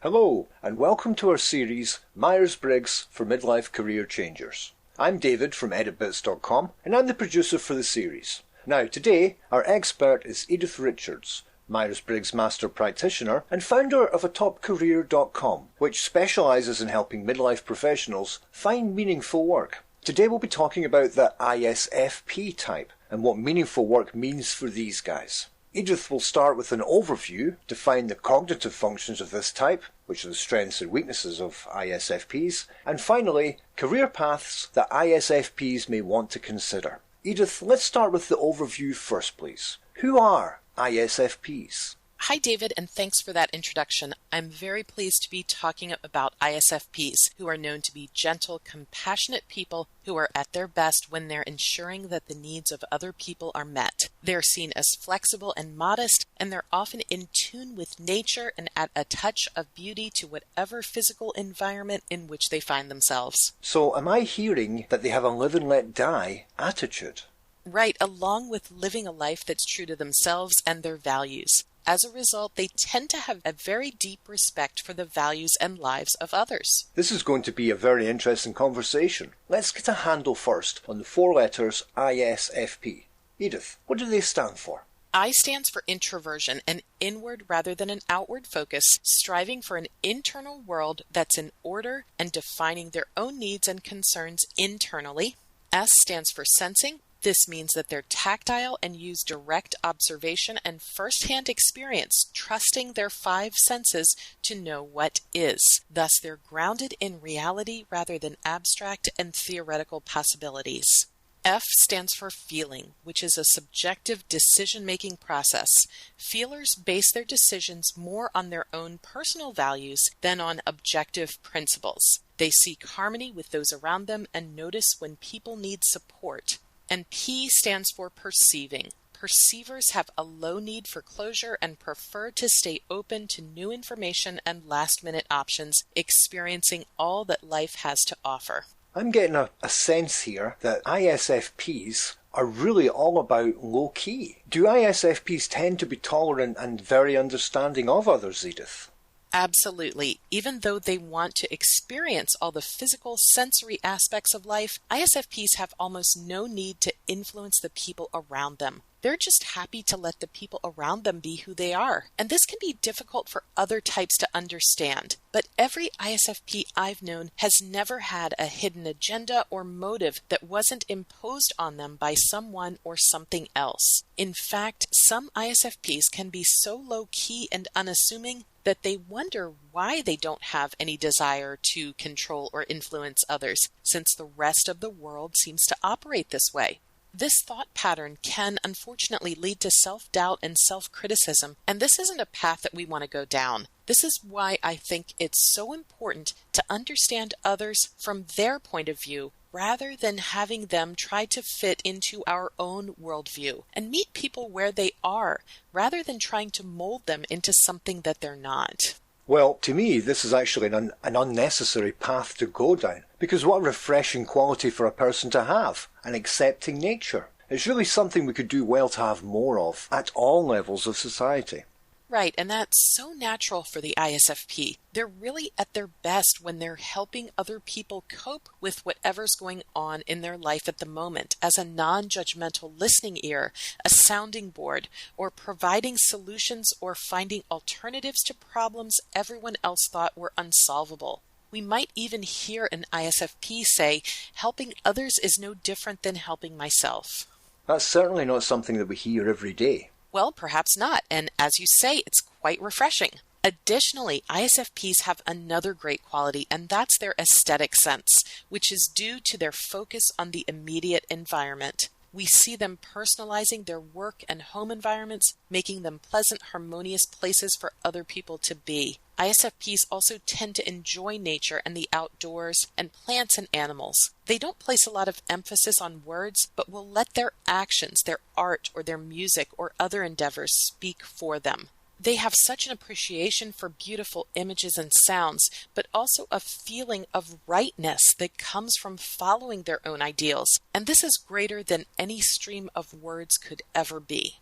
Hello, and welcome to our series, Myers-Briggs for Midlife Career Changers. I'm David from editbits.com, and I'm the producer for the series. Now, today, our expert is Edythe Richards, Myers-Briggs Master Practitioner and founder of atopcareer.com, which specializes in helping midlife professionals find meaningful work. Today we'll be talking about the Isfp type and what meaningful work means for these guys. Edythe will start with an overview, define the cognitive functions of this type, which are the strengths and weaknesses of Isfps, and finally, career paths that Isfps may want to consider. Edythe, let's start with the overview first, please. Who are Isfps? Hi, David, and thanks for that introduction. I'm very pleased to be talking about Isfps, who are known to be gentle, compassionate people who are at their best when they're ensuring that the needs of other people are met. They're seen as flexible and modest, and they're often in tune with nature and add a touch of beauty to whatever physical environment in which they find themselves. So am I hearing that they have a live and let die attitude? Right, along with living a life that's true to themselves and their values. As a result, they tend to have a very deep respect for the values and lives of others. This is going to be a very interesting conversation. Let's get a handle first on the four letters Isfp. Edythe, what do they stand for? I stands for introversion, an inward rather than an outward focus, striving for an internal world that's in order and defining their own needs and concerns internally. S stands for sensing. This means that they're tactile and use direct observation and first-hand experience, trusting their five senses to know what is. Thus, they're grounded in reality rather than abstract and theoretical possibilities. F stands for feeling, which is a subjective decision-making process. Feelers base their decisions more on their own personal values than on objective principles. They seek harmony with those around them and notice when people need support. And P stands for perceiving. Perceivers have a low need for closure and prefer to stay open to new information and last-minute options, experiencing all that life has to offer. I'm getting a sense here that Isfps are really all about low-key. Do Isfps tend to be tolerant and very understanding of others, Edythe? Absolutely. Even though they want to experience all the physical, sensory aspects of life, Isfps have almost no need to influence the people around them. They're just happy to let the people around them be who they are. And this can be difficult for other types to understand. But every Isfp I've known has never had a hidden agenda or motive that wasn't imposed on them by someone or something else. In fact, some Isfps can be so low-key and unassuming that they wonder why they don't have any desire to control or influence others, since the rest of the world seems to operate this way. This thought pattern can unfortunately lead to self-doubt and self-criticism, and this isn't a path that we want to go down. This is why I think it's so important to understand others from their point of view, rather than having them try to fit into our own worldview, and meet people where they are, rather than trying to mold them into something that they're not. Well, to me, this is actually an unnecessary path to go down, because what a refreshing quality for a person to have, an accepting nature. It's really something we could do well to have more of at all levels of society. Right, and that's so natural for the Isfp. They're really at their best when they're helping other people cope with whatever's going on in their life at the moment as a non-judgmental listening ear, a sounding board, or providing solutions or finding alternatives to problems everyone else thought were unsolvable. We might even hear an Isfp say, helping others is no different than helping myself. That's certainly not something that we hear every day. Well, perhaps not, and as you say, it's quite refreshing. Additionally, Isfps have another great quality, and that's their aesthetic sense, which is due to their focus on the immediate environment. We see them personalizing their work and home environments, making them pleasant, harmonious places for other people to be. Isfps also tend to enjoy nature and the outdoors and plants and animals. They don't place a lot of emphasis on words, but will let their actions, their art, or their music or other endeavors speak for them. They have such an appreciation for beautiful images and sounds, but also a feeling of rightness that comes from following their own ideals, and this is greater than any stream of words could ever be.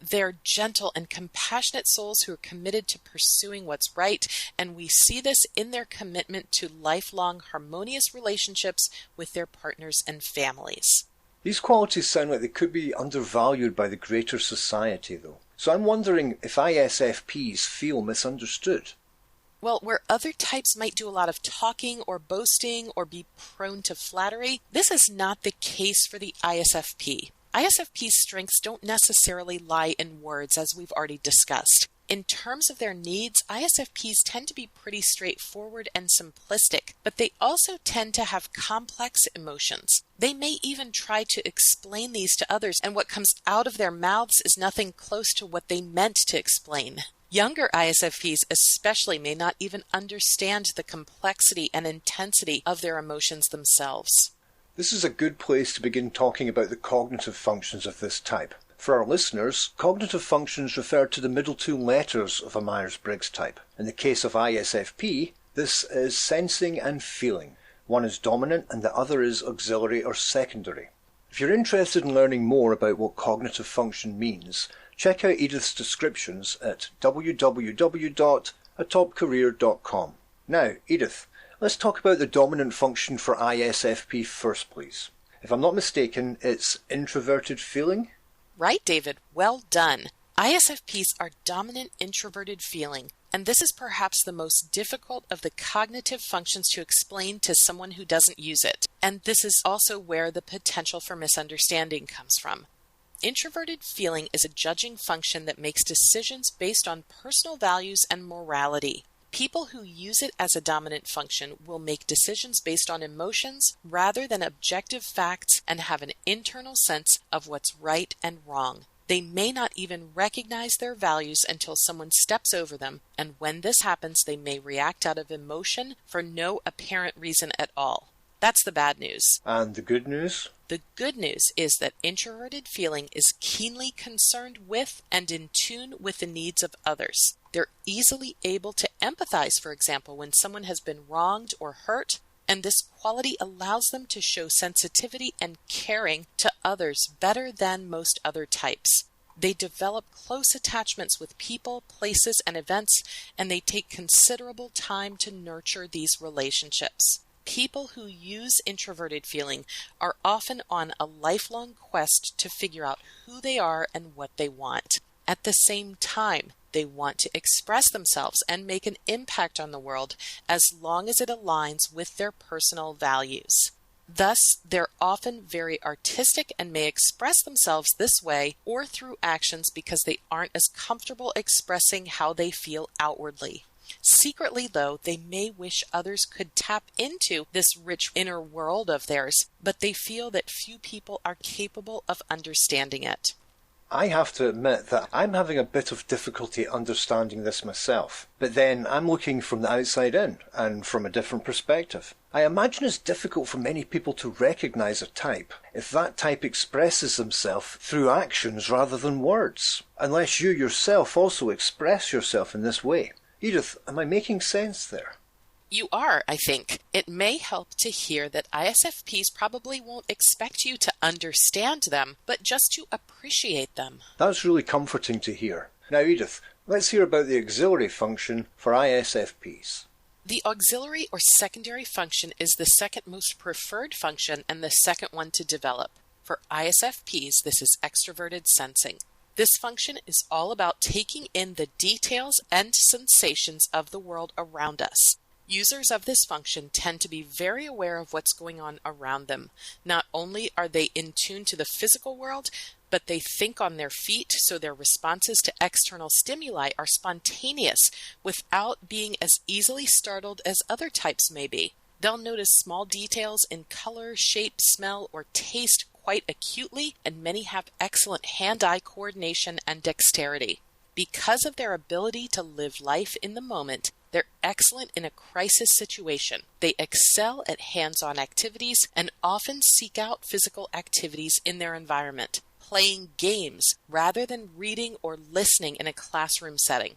They're gentle and compassionate souls who are committed to pursuing what's right, and we see this in their commitment to lifelong harmonious relationships with their partners and families. These qualities sound like they could be undervalued by the greater society, though. So I'm wondering if ISFPs feel misunderstood. Well, where other types might do a lot of talking or boasting or be prone to flattery, this is not the case for the ISFP. ISFP's strengths don't necessarily lie in words, as we've already discussed. In terms of their needs, ISFPs tend to be pretty straightforward and simplistic, but they also tend to have complex emotions. They may even try to explain these to others, and what comes out of their mouths is nothing close to what they meant to explain. Younger ISFPs especially may not even understand the complexity and intensity of their emotions themselves. This is a good place to begin talking about the cognitive functions of this type. For our listeners, cognitive functions refer to the middle two letters of a Myers-Briggs type. In the case of ISFP, this is sensing and feeling. One is dominant and the other is auxiliary or secondary. If you're interested in learning more about what cognitive function means, check out Edythe's descriptions at www.atopcareer.com. Now, Edythe, let's talk about the dominant function for ISFP first, please. If I'm not mistaken, it's introverted feeling? Right, David. Well done. ISFPs are dominant introverted feeling, and this is perhaps the most difficult of the cognitive functions to explain to someone who doesn't use it. And this is also where the potential for misunderstanding comes from. Introverted feeling is a judging function that makes decisions based on personal values and morality. People who use it as a dominant function will make decisions based on emotions rather than objective facts and have an internal sense of what's right and wrong. They may not even recognize their values until someone steps over them, and when this happens, they may react out of emotion for no apparent reason at all. That's the bad news. And the good news? The good news is that introverted feeling is keenly concerned with and in tune with the needs of others. They're easily able to empathize, for example, when someone has been wronged or hurt, and this quality allows them to show sensitivity and caring to others better than most other types. They develop close attachments with people, places, and events, and they take considerable time to nurture these relationships. People who use introverted feeling are often on a lifelong quest to figure out who they are and what they want. At the same time, they want to express themselves and make an impact on the world as long as it aligns with their personal values. Thus, they're often very artistic and may express themselves this way or through actions because they aren't as comfortable expressing how they feel outwardly. Secretly, though, they may wish others could tap into this rich inner world of theirs, but they feel that few people are capable of understanding it. I have to admit that I'm having a bit of difficulty understanding this myself, but then I'm looking from the outside in and from a different perspective. I imagine it's difficult for many people to recognize a type if that type expresses himself through actions rather than words, unless you yourself also express yourself in this way. Edythe, am I making sense there? You are, I think. It may help to hear that ISFPs probably won't expect you to understand them, but just to appreciate them. That's really comforting to hear. Now, Edythe, let's hear about the auxiliary function for ISFPs. The auxiliary or secondary function is the second most preferred function and the second one to develop. For ISFPs, this is Extroverted Sensing. This function is all about taking in the details and sensations of the world around us. Users of this function tend to be very aware of what's going on around them. Not only are they in tune to the physical world, but they think on their feet, so their responses to external stimuli are spontaneous without being as easily startled as other types may be. They'll notice small details in color, shape, smell, or taste quite acutely, and many have excellent hand-eye coordination and dexterity. Because of their ability to live life in the moment, they're excellent in a crisis situation. They excel at hands-on activities and often seek out physical activities in their environment, playing games rather than reading or listening in a classroom setting.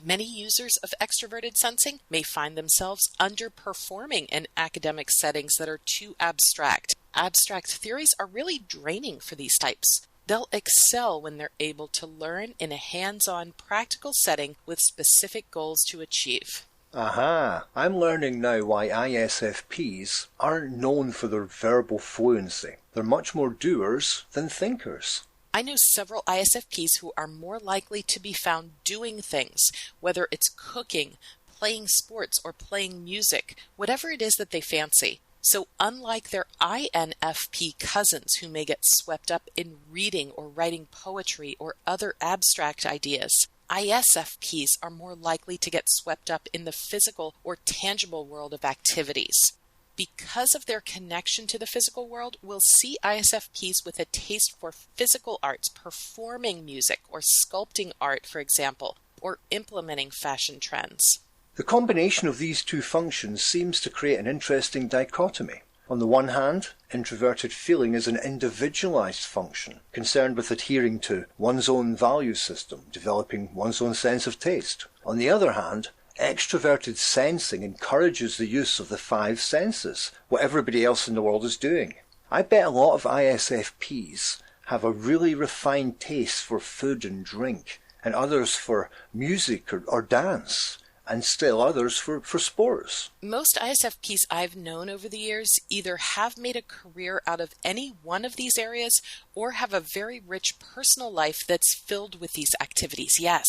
Many users of extroverted sensing may find themselves underperforming in academic settings that are too abstract. Abstract theories are really draining for these types. They'll excel when they're able to learn in a hands-on practical setting with specific goals to achieve. Aha, I'm learning now why ISFPs aren't known for their verbal fluency. They're much more doers than thinkers. I know several ISFPs who are more likely to be found doing things, whether it's cooking, playing sports, or playing music, whatever it is that they fancy. So unlike their INFP cousins who may get swept up in reading or writing poetry or other abstract ideas, ISFPs are more likely to get swept up in the physical or tangible world of activities. Because of their connection to the physical world, we'll see ISFPs with a taste for physical arts, performing music or sculpting art, for example, or implementing fashion trends. The combination of these two functions seems to create an interesting dichotomy. On the one hand, introverted feeling is an individualized function, concerned with adhering to one's own value system, developing one's own sense of taste. On the other hand, extroverted sensing encourages the use of the five senses, what everybody else in the world is doing. I bet a lot of ISFPs have a really refined taste for food and drink, and others for music or dance, and still others for sports. Most ISFPs I've known over the years either have made a career out of any one of these areas or have a very rich personal life that's filled with these activities, yes.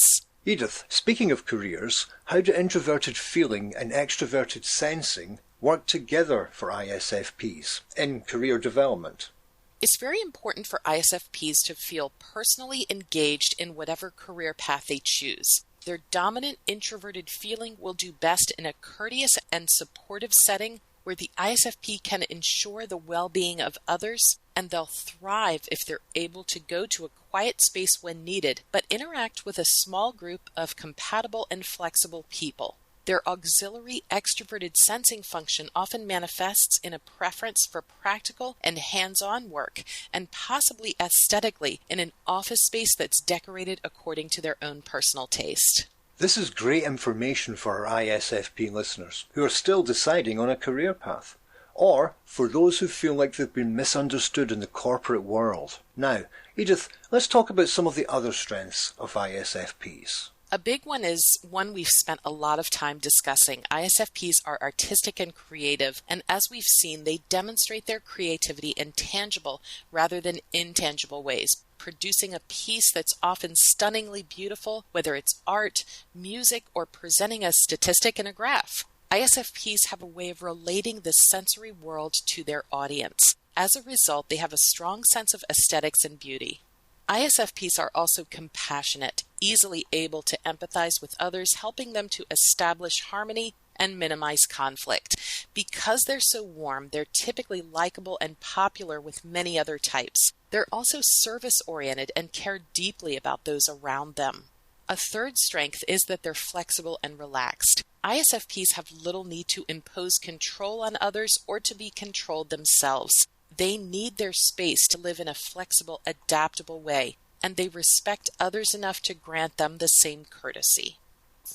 Edythe, speaking of careers, how do introverted feeling and extroverted sensing work together for ISFPs in career development? It's very important for ISFPs to feel personally engaged in whatever career path they choose. Their dominant introverted feeling will do best in a courteous and supportive setting where the ISFP can ensure the well-being of others, and they'll thrive if they're able to go to a quiet space when needed, but interact with a small group of compatible and flexible people. Their auxiliary extroverted sensing function often manifests in a preference for practical and hands-on work, and possibly aesthetically in an office space that's decorated according to their own personal taste. This is great information for our ISFP listeners who are still deciding on a career path, or for those who feel like they've been misunderstood in the corporate world. Now, Edythe, let's talk about some of the other strengths of ISFPs. A big one is one we've spent a lot of time discussing. ISFPs are artistic and creative, and as we've seen, they demonstrate their creativity in tangible rather than intangible ways, producing a piece that's often stunningly beautiful, whether it's art, music, or presenting a statistic in a graph. ISFPs have a way of relating the sensory world to their audience. As a result, they have a strong sense of aesthetics and beauty. ISFPs are also compassionate, easily able to empathize with others, helping them to establish harmony and minimize conflict. Because they're so warm, they're typically likable and popular with many other types. They're also service-oriented and care deeply about those around them. A third strength is that they're flexible and relaxed. ISFPs have little need to impose control on others or to be controlled themselves. They need their space to live in a flexible, adaptable way, and they respect others enough to grant them the same courtesy.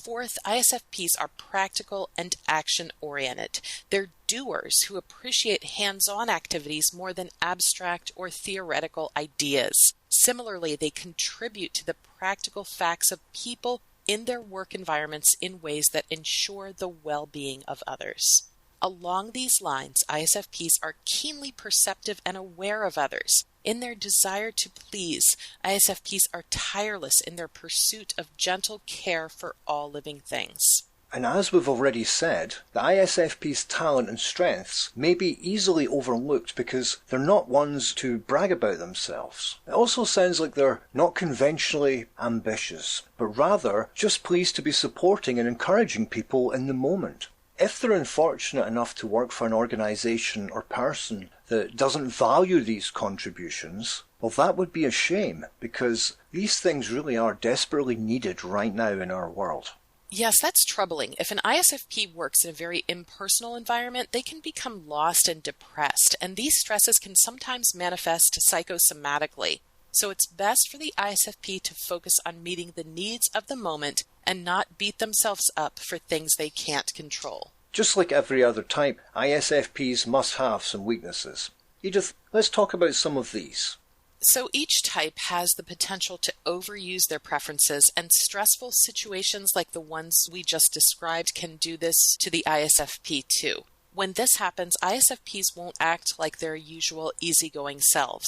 Fourth, ISFPs are practical and action-oriented. They're doers who appreciate hands-on activities more than abstract or theoretical ideas. Similarly, they contribute to the practical facts of people in their work environments in ways that ensure the well-being of others. Along these lines, ISFPs are keenly perceptive and aware of others. In their desire to please, ISFPs are tireless in their pursuit of gentle care for all living things. And as we've already said, the ISFP's talent and strengths may be easily overlooked because they're not ones to brag about themselves. It also sounds like they're not conventionally ambitious, but rather just pleased to be supporting and encouraging people in the moment. If they're unfortunate enough to work for an organisation or person that doesn't value these contributions, well, that would be a shame, because these things really are desperately needed right now in our world. Yes, that's troubling. If an ISFP works in a very impersonal environment, they can become lost and depressed, and these stresses can sometimes manifest psychosomatically. So it's best for the ISFP to focus on meeting the needs of the moment and not beat themselves up for things they can't control. Just like every other type, ISFPs must have some weaknesses. Edythe, let's talk about some of these. So each type has the potential to overuse their preferences, and stressful situations like the ones we just described can do this to the ISFP too. When this happens, ISFPs won't act like their usual easygoing selves.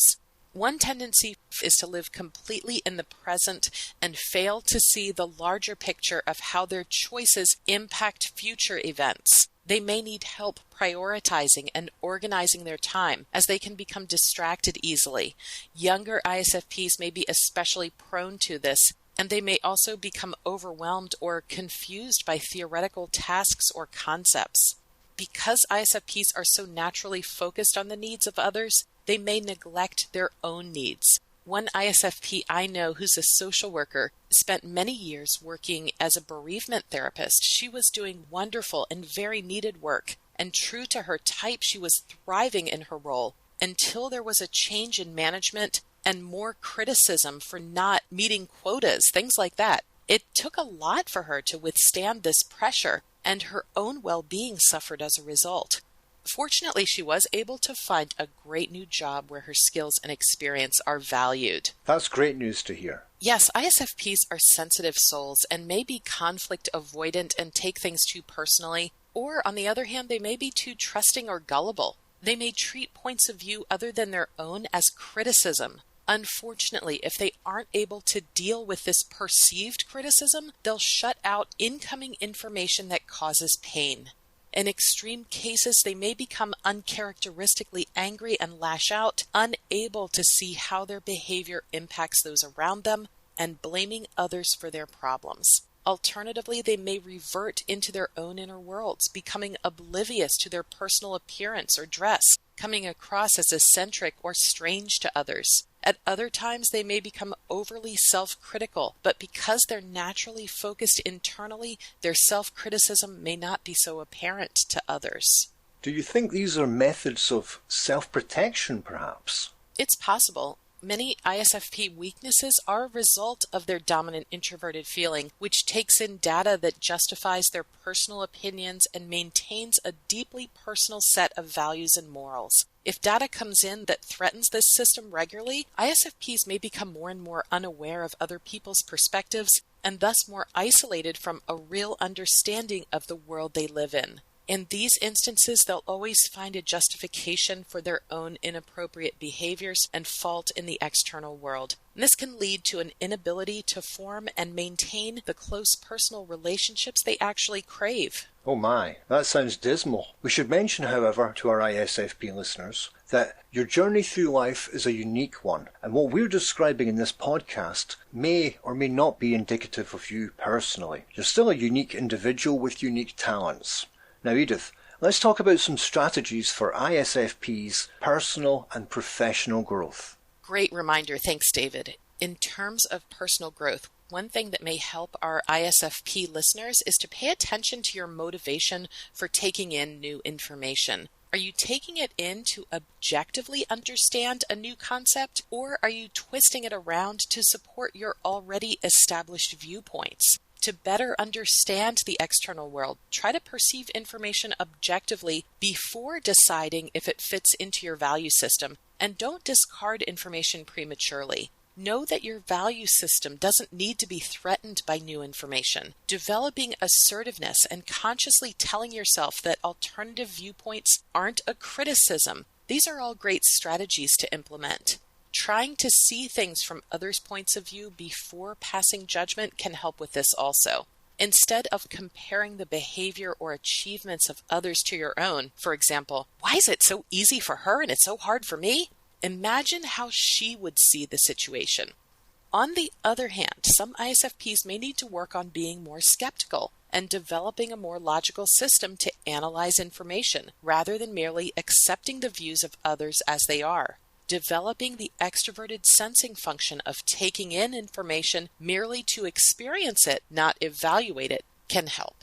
One tendency is to live completely in the present and fail to see the larger picture of how their choices impact future events. They may need help prioritizing and organizing their time, as they can become distracted easily. Younger ISFPs may be especially prone to this, and they may also become overwhelmed or confused by theoretical tasks or concepts. Because ISFPs are so naturally focused on the needs of others, they may neglect their own needs. One ISFP I know, who's a social worker, spent many years working as a bereavement therapist. She was doing wonderful and very needed work, and true to her type, she was thriving in her role until there was a change in management and more criticism for not meeting quotas, things like that. It took a lot for her to withstand this pressure, and her own well-being suffered as a result. Fortunately, she was able to find a great new job where her skills and experience are valued. That's great news to hear. Yes, ISFPs are sensitive souls and may be conflict avoidant and take things too personally, or on the other hand, they may be too trusting or gullible. They may treat points of view other than their own as criticism. Unfortunately, if they aren't able to deal with this perceived criticism, they'll shut out incoming information that causes pain. In extreme cases, they may become uncharacteristically angry and lash out, unable to see how their behavior impacts those around them, and blaming others for their problems. Alternatively, they may revert into their own inner worlds, becoming oblivious to their personal appearance or dress, coming across as eccentric or strange to others. At other times, they may become overly self-critical, but because they're naturally focused internally, their self-criticism may not be so apparent to others. Do you think these are methods of self-protection, perhaps? It's possible. Many ISFP weaknesses are a result of their dominant introverted feeling, which takes in data that justifies their personal opinions and maintains a deeply personal set of values and morals. If data comes in that threatens this system regularly, ISFPs may become more and more unaware of other people's perspectives and thus more isolated from a real understanding of the world they live in. In these instances, they'll always find a justification for their own inappropriate behaviors and fault in the external world. And this can lead to an inability to form and maintain the close personal relationships they actually crave. Oh my, that sounds dismal. We should mention, however, to our ISFP listeners that your journey through life is a unique one, and what we're describing in this podcast may or may not be indicative of you personally. You're still a unique individual with unique talents. Now, Edythe, let's talk about some strategies for ISFP's personal and professional growth. Great reminder. Thanks, David. In terms of personal growth, one thing that may help our ISFP listeners is to pay attention to your motivation for taking in new information. Are you taking it in to objectively understand a new concept, or are you twisting it around to support your already established viewpoints? To better understand the external world, try to perceive information objectively before deciding if it fits into your value system, and don't discard information prematurely. Know that your value system doesn't need to be threatened by new information. Developing assertiveness and consciously telling yourself that alternative viewpoints aren't a criticism. These are all great strategies to implement. Trying to see things from others' points of view before passing judgment can help with this also. Instead of comparing the behavior or achievements of others to your own, for example, why is it so easy for her and it's so hard for me? Imagine how she would see the situation. On the other hand, some ISFPs may need to work on being more skeptical and developing a more logical system to analyze information, rather than merely accepting the views of others as they are. Developing the extroverted sensing function of taking in information merely to experience it, not evaluate it, can help.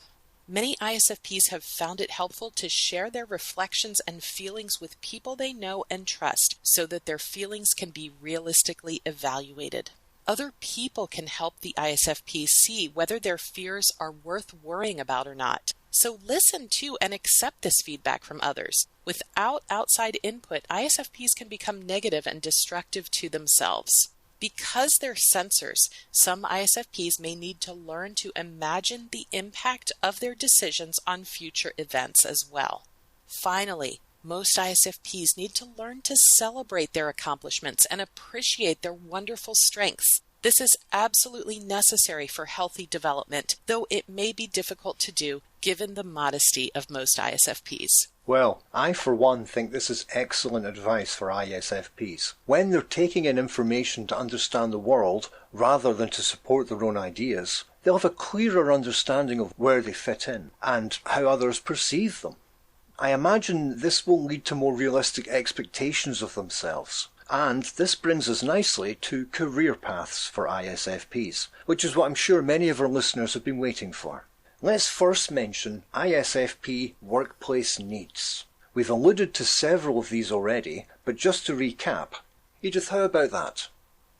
Many ISFPs have found it helpful to share their reflections and feelings with people they know and trust so that their feelings can be realistically evaluated. Other people can help the ISFP see whether their fears are worth worrying about or not. So listen to and accept this feedback from others. Without outside input, ISFPs can become negative and destructive to themselves. Because they're sensors, some ISFPs may need to learn to imagine the impact of their decisions on future events as well. Finally, most ISFPs need to learn to celebrate their accomplishments and appreciate their wonderful strengths. This is absolutely necessary for healthy development, though it may be difficult to do given the modesty of most ISFPs. Well, I for one think this is excellent advice for ISFPs. When they're taking in information to understand the world rather than to support their own ideas, they'll have a clearer understanding of where they fit in and how others perceive them. I imagine this will lead to more realistic expectations of themselves. And this brings us nicely to career paths for ISFPs, which is what I'm sure many of our listeners have been waiting for. Let's first mention ISFP workplace needs. We've alluded to several of these already, but just to recap, Edythe, how about that?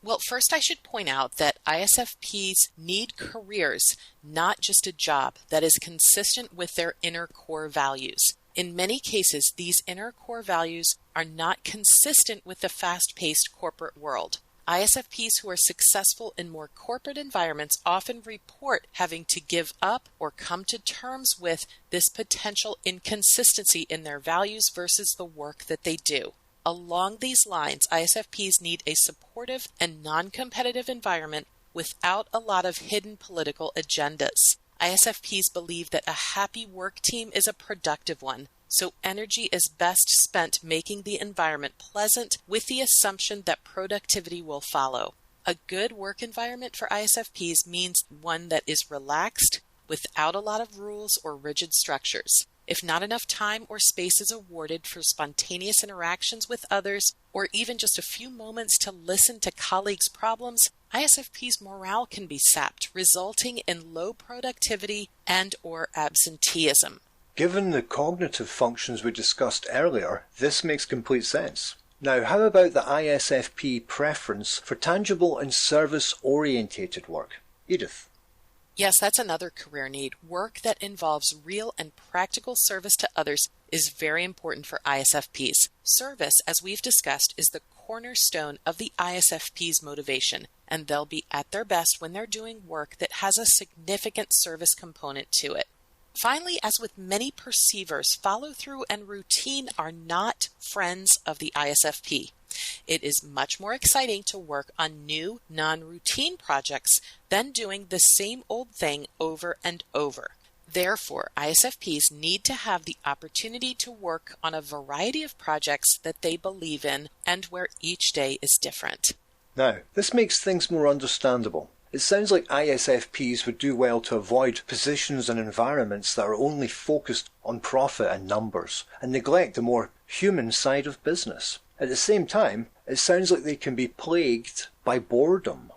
Well, first I should point out that ISFPs need careers, not just a job, that is consistent with their inner core values. In many cases, these inner core values are not consistent with the fast-paced corporate world. ISFPs who are successful in more corporate environments often report having to give up or come to terms with this potential inconsistency in their values versus the work that they do. Along these lines, ISFPs need a supportive and non-competitive environment without a lot of hidden political agendas. ISFPs believe that a happy work team is a productive one, so energy is best spent making the environment pleasant with the assumption that productivity will follow. A good work environment for ISFPs means one that is relaxed, without a lot of rules or rigid structures. If not enough time or space is awarded for spontaneous interactions with others, or even just a few moments to listen to colleagues' problems, ISFP's morale can be sapped, resulting in low productivity and/or absenteeism. Given the cognitive functions we discussed earlier, this makes complete sense. Now, how about the ISFP preference for tangible and service-orientated work? Edythe. Yes, that's another career need. Work that involves real and practical service to others is very important for ISFPs. Service, as we've discussed, is the cornerstone of the ISFP's motivation, and they'll be at their best when they're doing work that has a significant service component to it. Finally, as with many perceivers, follow-through and routine are not friends of the ISFP. It is much more exciting to work on new, non-routine projects than doing the same old thing over and over. Therefore, ISFPs need to have the opportunity to work on a variety of projects that they believe in and where each day is different. Now, this makes things more understandable. It sounds like ISFPs would do well to avoid positions and environments that are only focused on profit and numbers and neglect the more human side of business. At the same time, it sounds like they can be plagued by boredom.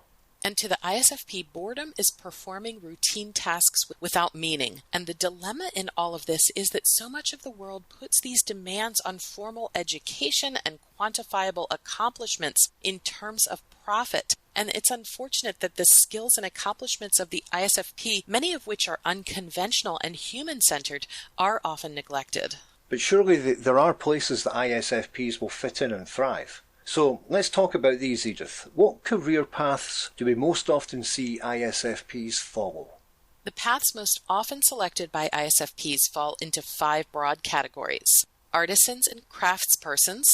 And to the ISFP, boredom is performing routine tasks without meaning. And the dilemma in all of this is that so much of the world puts these demands on formal education and quantifiable accomplishments in terms of profit. And it's unfortunate that the skills and accomplishments of the ISFP, many of which are unconventional and human-centered, are often neglected. But surely there are places that ISFPs will fit in and thrive. So let's talk about these, Edythe. What career paths do we most often see ISFPs follow? The paths most often selected by ISFPs fall into 5 broad categories: artisans and craftspersons,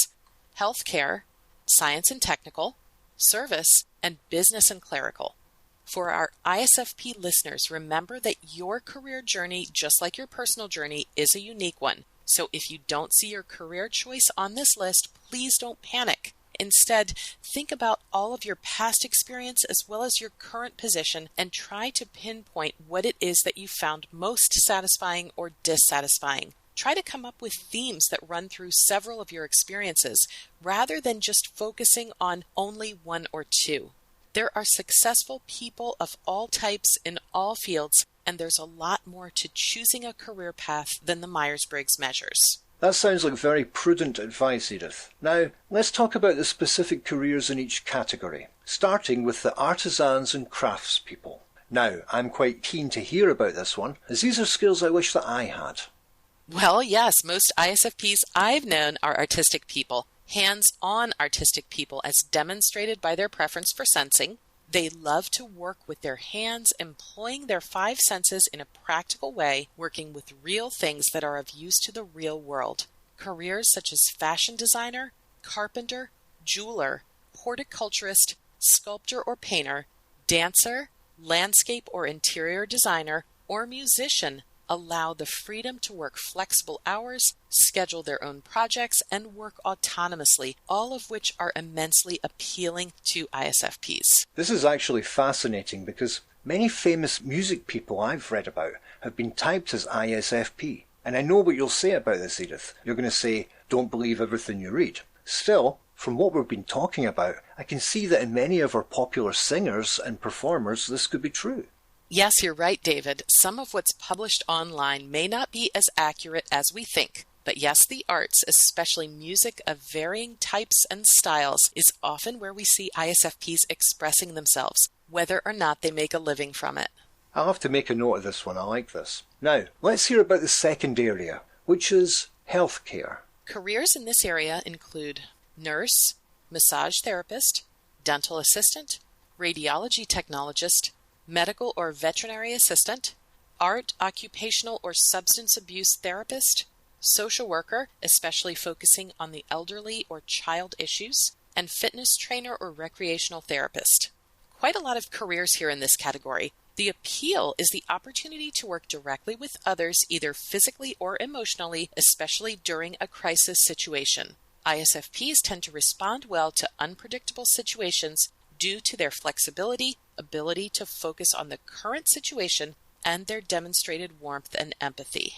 healthcare, science and technical, service, and business and clerical. For our ISFP listeners, remember that your career journey, just like your personal journey, is a unique one. So if you don't see your career choice on this list, please don't panic. Instead, think about all of your past experience as well as your current position and try to pinpoint what it is that you found most satisfying or dissatisfying. Try to come up with themes that run through several of your experiences rather than just focusing on only one or two. There are successful people of all types in all fields, and there's a lot more to choosing a career path than the Myers-Briggs measures. That sounds like very prudent advice, Edythe. Now, let's talk about the specific careers in each category. starting with the artisans and craftspeople. Now, I'm quite keen to hear about this one, as these are skills I wish that I had. Well, yes, most ISFPs I've known are artistic people, hands-on artistic people as demonstrated by their preference for sensing. They love to work with their hands, employing their five senses in a practical way, working with real things that are of use to the real world. Careers such as fashion designer, carpenter, jeweler, horticulturist, sculptor or painter, dancer, landscape or interior designer, or musician allow the freedom to work flexible hours, schedule their own projects, and work autonomously, all of which are immensely appealing to ISFPs. This is actually fascinating because many famous music people I've read about have been typed as ISFP. And I know what you'll say about this, Edythe. You're going to say, don't believe everything you read. Still, from what we've been talking about, I can see that in many of our popular singers and performers, this could be true. Yes, you're right, David. Some of what's published online may not be as accurate as we think. But yes, the arts, especially music of varying types and styles, is often where we see ISFPs expressing themselves, whether or not they make a living from it. I'll have to make a note of this one. I like this. Now, let's hear about the second area, which is healthcare. Careers in this area include nurse, massage therapist, dental assistant, radiology technologist, medical or veterinary assistant, art, occupational or substance abuse therapist, social worker, especially focusing on the elderly or child issues, and fitness trainer or recreational therapist. Quite a lot of careers here in this category. The appeal is the opportunity to work directly with others, either physically or emotionally, especially during a crisis situation. ISFPs tend to respond well to unpredictable situations due to their flexibility, ability to focus on the current situation, and their demonstrated warmth and empathy.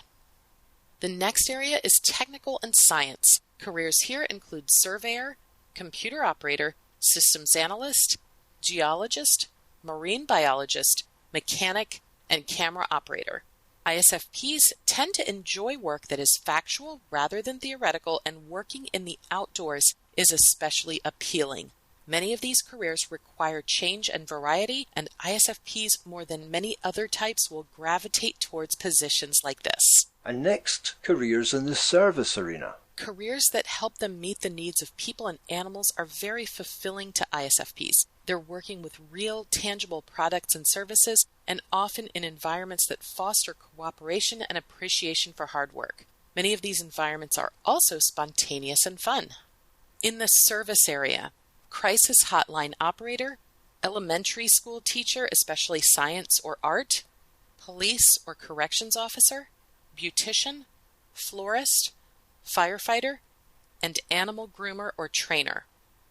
The next area is technical and science. Careers here include surveyor, computer operator, systems analyst, geologist, marine biologist, mechanic, and camera operator. ISFPs tend to enjoy work that is factual rather than theoretical, and working in the outdoors is especially appealing. Many of these careers require change and variety, and ISFPs, more than many other types, will gravitate towards positions like this. And next, careers in the service arena. Careers that help them meet the needs of people and animals are very fulfilling to ISFPs. They're working with real, tangible products and services, and often in environments that foster cooperation and appreciation for hard work. Many of these environments are also spontaneous and fun. In the service area, crisis hotline operator, elementary school teacher, especially science or art, police or corrections officer, beautician, florist, firefighter, and animal groomer or trainer.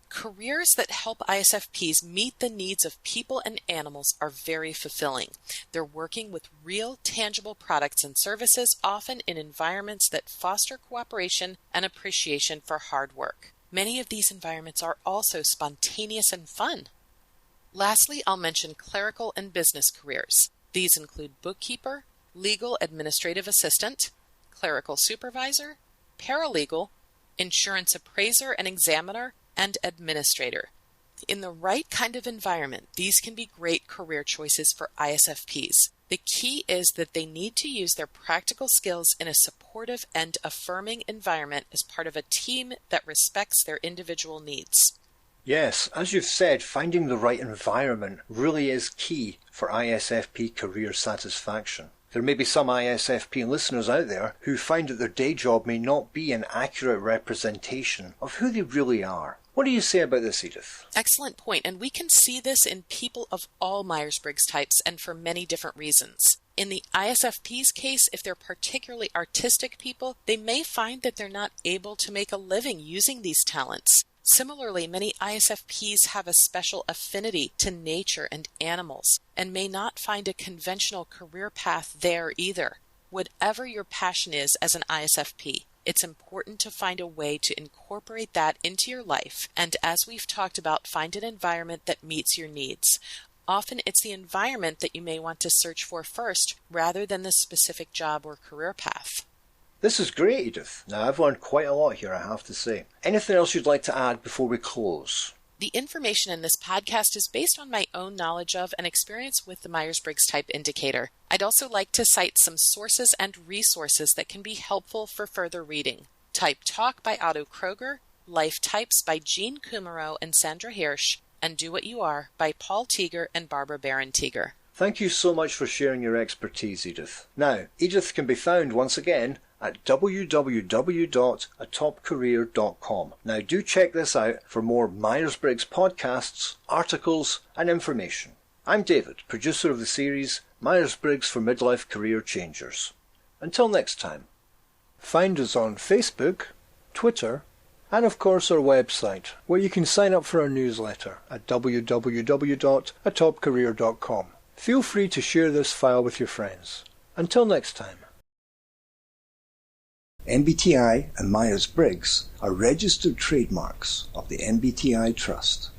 Careers that help ISFPs meet the needs of people and animals are very fulfilling. They're working with real, tangible products and services, often in environments that foster cooperation and appreciation for hard work. Many of these environments are also spontaneous and fun. Lastly, I'll mention clerical and business careers. These include bookkeeper, legal administrative assistant, clerical supervisor, paralegal, insurance appraiser and examiner, and administrator. In the right kind of environment, these can be great career choices for ISFPs. The key is that they need to use their practical skills in a supportive and affirming environment as part of a team that respects their individual needs. Yes, as you've said, finding the right environment really is key for ISFP career satisfaction. There may be some ISFP listeners out there who find that their day job may not be an accurate representation of who they really are. What do you say about this, Edythe? Excellent point, and we can see this in people of all Myers-Briggs types and for many different reasons. In the ISFP's case, if they're particularly artistic people, they may find that they're not able to make a living using these talents. Similarly, many ISFPs have a special affinity to nature and animals and may not find a conventional career path there either. Whatever your passion is as an ISFP, it's important to find a way to incorporate that into your life, and as we've talked about, find an environment that meets your needs. Often it's the environment that you may want to search for first, rather than the specific job or career path. This is great, Edythe. Now, I've learned quite a lot here, I have to say. Anything else you'd like to add before we close? The information in this podcast is based on my own knowledge of and experience with the Myers-Briggs Type Indicator. I'd also like to cite some sources and resources that can be helpful for further reading. Type Talk by Otto Kroger, Life Types by Jean Kumaro and Sandra Hirsch, and Do What You Are by Paul Teeger and Barbara Barron-Teeger. Thank you so much for sharing your expertise, Edythe. Now, Edythe can be found once again at www.atopcareer.com. Now do check this out for more Myers-Briggs podcasts, articles and information. I'm David, producer of the series Myers-Briggs for Midlife Career Changers. Until next time. Find us on Facebook, Twitter, and of course our website, where you can sign up for our newsletter at www.atopcareer.com. Feel free to share this file with your friends. Until next time. MBTI and Myers-Briggs are registered trademarks of the MBTI Trust.